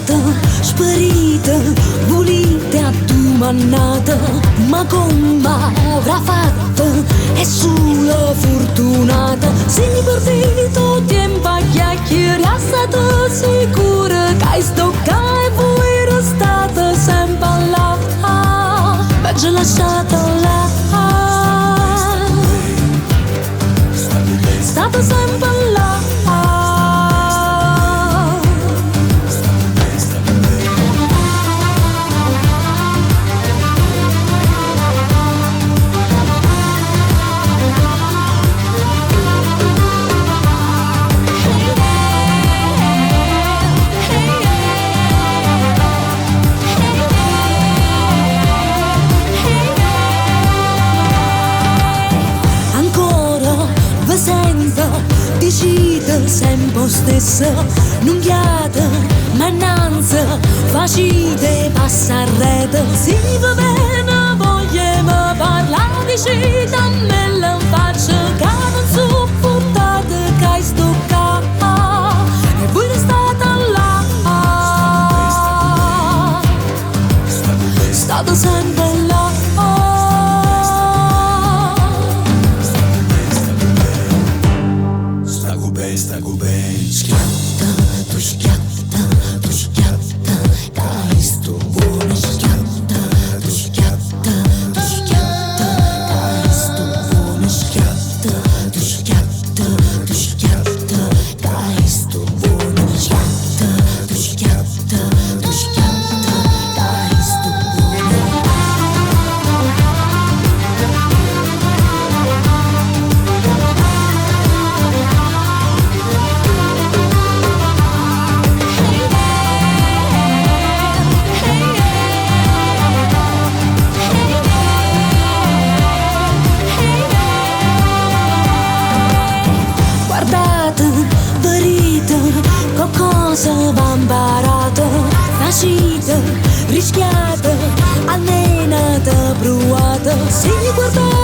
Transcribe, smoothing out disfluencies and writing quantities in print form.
stata sparita, volete a domannata, ma come avrà fatto? È solo fortunata. Se perdito tempo a chiacchiere, è stata sicura che hai stoccato e voi restate sempre là, ma già lasciata là. State sempre là. Decide sempre stessa, non chiede, ma innanzi facile passa a rete. Se va bene vogliamo parlare, decide a me la faccia, che non sopportate che hai stoccato e voi restate là. State sempre là. Stago bem, schiatta, tu schiatta, che hai sto buono. Schiatta, tu schiatta, che hai sto buono. Schiatta, tu schiatta, che hai sto buono. Schiatta, tu schiatta, che hai sto buono. Qualcosa va imparato, facile, rischiata, allenata, provata. Se guardate